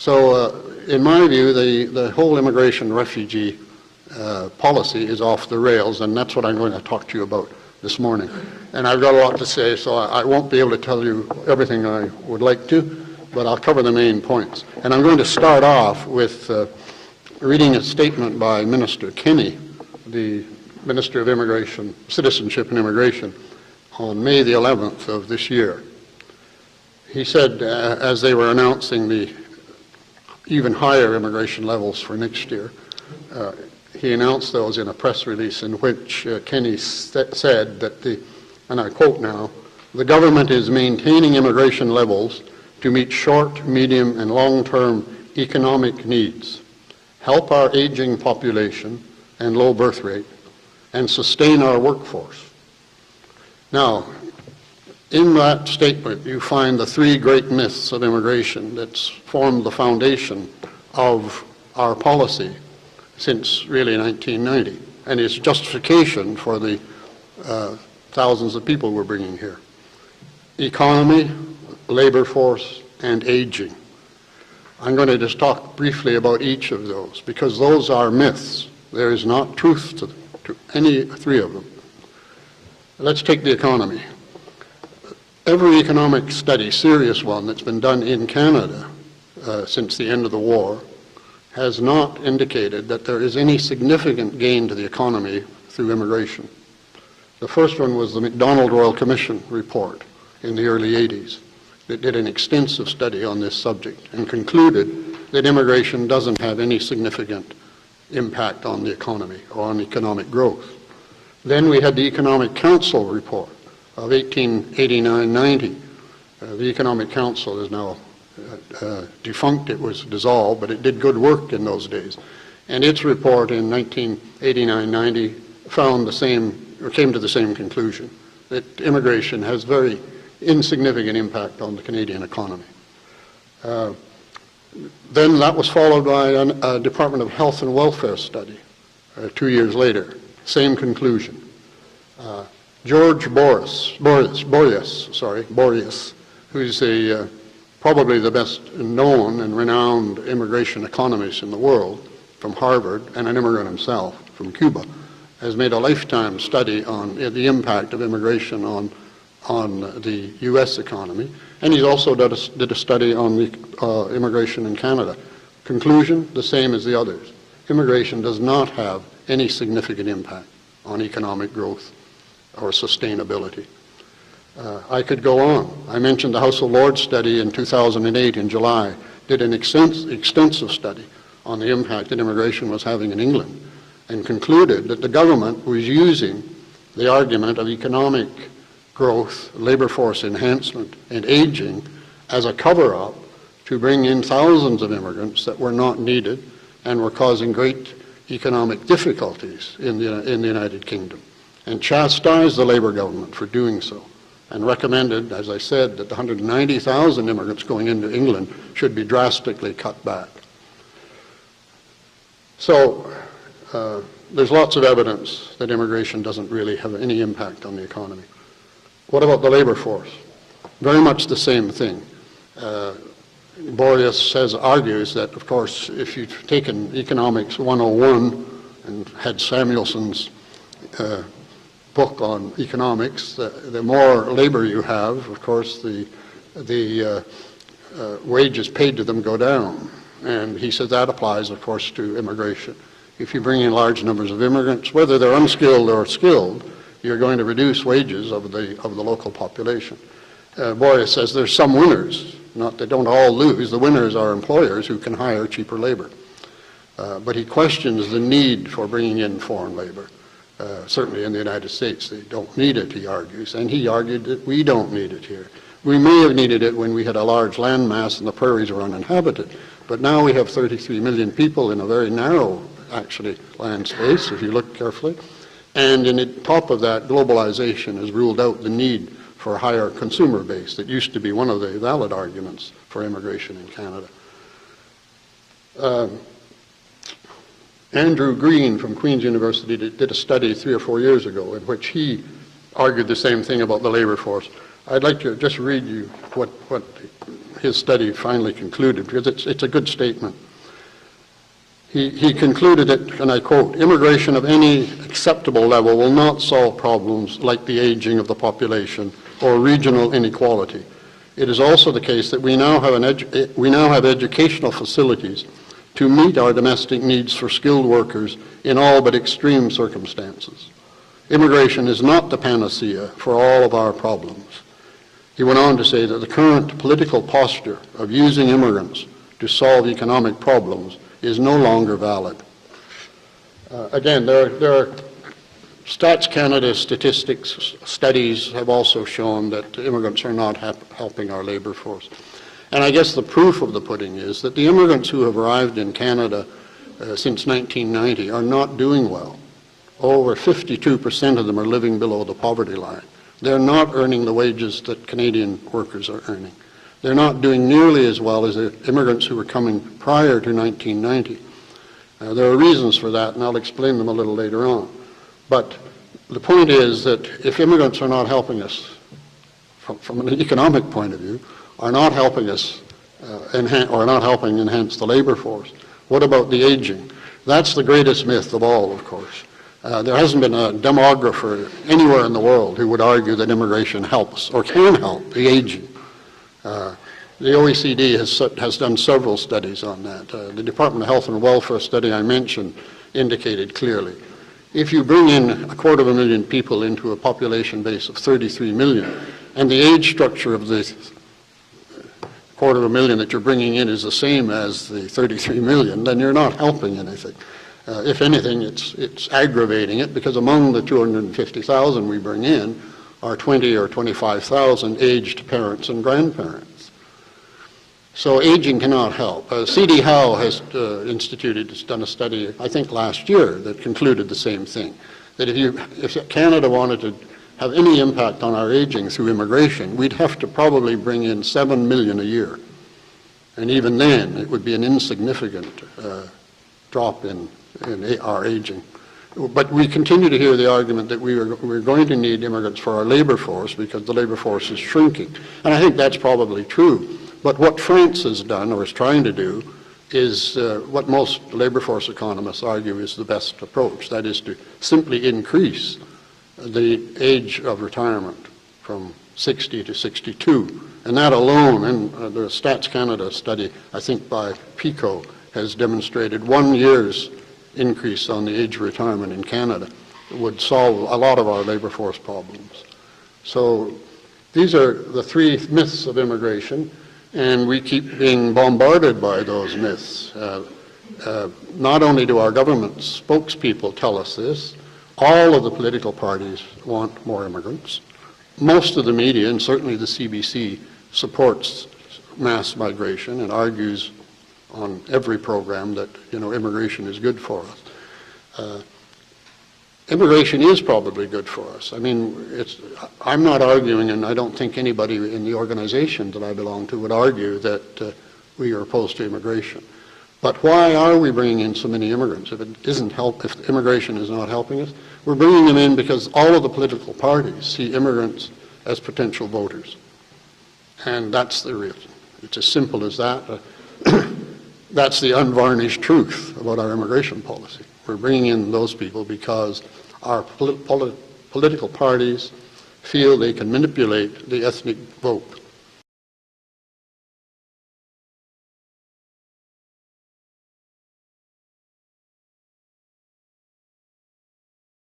So in my view, the whole immigration refugee policy is off the rails, and that's what I'm going to talk to you about this morning. And I've got a lot to say, so I won't be able to tell you everything I would like to, but I'll cover the main points. And I'm going to start off with reading a statement by Minister Kenney, the Minister of Immigration, Citizenship and Immigration, on May the 11th of this year. He said, as they were announcing the even higher immigration levels for next year, he announced those in a press release in which Kenney said that and I quote now, "The government is maintaining immigration levels to meet short, medium, and long-term economic needs, help our aging population and low birth rate, and sustain our workforce." Now, in that statement, you find the three great myths of immigration that's formed the foundation of our policy since really 1990, and its justification for the thousands of people we're bringing here. Economy, labor force, and aging. I'm going to just talk briefly about each of those, because those are myths. There is not truth to any three of them. Let's take the economy. Every economic study, serious one, that's been done in Canada since the end of the war has not indicated that there is any significant gain to the economy through immigration. The first one was the MacDonald Royal Commission report in the early 80s that did an extensive study on this subject and concluded that immigration doesn't have any significant impact on the economy or on economic growth. Then we had the Economic Council report of 1889-90. The Economic Council is now defunct. It was dissolved, but it did good work in those days. And its report in 1989-90 found the same, or came to the same conclusion, that immigration has very insignificant impact on the Canadian economy. Then that was followed by a Department of Health and Welfare study 2 years later. Same conclusion. George Boreas, who's probably the best known and renowned immigration economist in the world from Harvard and an immigrant himself from Cuba, has made a lifetime study on the impact of immigration on the U.S. economy, and he's also did a study on the immigration in Canada. Conclusion, the same as the others. Immigration does not have any significant impact on economic growth or sustainability. I could go on. I mentioned the House of Lords study in 2008 in July, did an extensive study on the impact that immigration was having in England, and concluded that the government was using the argument of economic growth, labor force enhancement, and aging as a cover-up to bring in thousands of immigrants that were not needed and were causing great economic difficulties in the United Kingdom, and chastised the Labour government for doing so, and recommended, as I said, that the 190,000 immigrants going into England should be drastically cut back. So there's lots of evidence that immigration doesn't really have any impact on the economy. What about the labor force? Very much the same thing. Boreas argues that, of course, if you've taken Economics 101 and had Samuelson's book on economics, the more labor you have, of course, the wages paid to them go down. And he says that applies, of course, to immigration. If you bring in large numbers of immigrants, whether they're unskilled or skilled, you're going to reduce wages of the local population. Boreas says there's some winners, not they don't all lose. The winners are employers who can hire cheaper labor. But he questions the need for bringing in foreign labor. Certainly in the United States, they don't need it, he argues, and he argued that we don't need it here. We may have needed it when we had a large landmass and the prairies were uninhabited, but now we have 33 million people in a very narrow, actually, land space, if you look carefully, and on top of that, globalization has ruled out the need for a higher consumer base that used to be one of the valid arguments for immigration in Canada. Andrew Green from Queen's University did a study 3 or 4 years ago in which he argued the same thing about the labor force. I'd like to just read you what his study finally concluded, because it's a good statement. He concluded it, and I quote, "Immigration of any acceptable level will not solve problems like the aging of the population or regional inequality. It is also the case that we now have educational facilities to meet our domestic needs for skilled workers in all but extreme circumstances. Immigration is not the panacea for all of our problems." He went on to say that the current political posture of using immigrants to solve economic problems is no longer valid. Again, there are Stats Canada statistics studies have also shown that immigrants are not helping our labor force. And I guess the proof of the pudding is that the immigrants who have arrived in Canada since 1990 are not doing well. Over 52% of them are living below the poverty line. They're not earning the wages that Canadian workers are earning. They're not doing nearly as well as the immigrants who were coming prior to 1990. There are reasons for that, and I'll explain them a little later on. But the point is that if immigrants are not helping us, from an economic point of view, are not helping us or not helping enhance the labor force, what about the aging? That's the greatest myth of all, of course. There hasn't been a demographer anywhere in the world who would argue that immigration helps or can help the aging. The OECD has done several studies on that. The Department of Health and Welfare study I mentioned indicated clearly. If you bring in 250,000 people into a population base of 33 million, and the age structure of the 250,000 that you're bringing in is the same as the 33 million, then you're not helping anything. If anything, it's aggravating it, because among the 250,000 we bring in are 20 or 25,000 aged parents and grandparents. So aging cannot help. C.D. Howe has done a study, I think last year, that concluded the same thing, that if Canada wanted to have any impact on our aging through immigration, we'd have to probably bring in 7 million a year. And even then, it would be an insignificant drop in our aging. But we continue to hear the argument that we're going to need immigrants for our labor force because the labor force is shrinking. And I think that's probably true. But what France has done, or is trying to do, is what most labor force economists argue is the best approach. That is to simply increase the age of retirement from 60 to 62. And that alone, and the Stats Canada study, I think by PICO, has demonstrated 1 year's increase on the age of retirement in Canada would solve a lot of our labor force problems. So these are the three myths of immigration, and we keep being bombarded by those myths. Not only do our government spokespeople tell us this, all of the political parties want more immigrants. Most of the media, and certainly the CBC, supports mass migration and argues on every program that immigration is good for us. Immigration is probably good for us. I mean, I'm not arguing, and I don't think anybody in the organization that I belong to would argue that we are opposed to immigration. But why are we bringing in so many immigrants? If immigration is not helping us, we're bringing them in because all of the political parties see immigrants as potential voters. And that's the reason. It's as simple as that. That's the unvarnished truth about our immigration policy. We're bringing in those people because our political parties feel they can manipulate the ethnic vote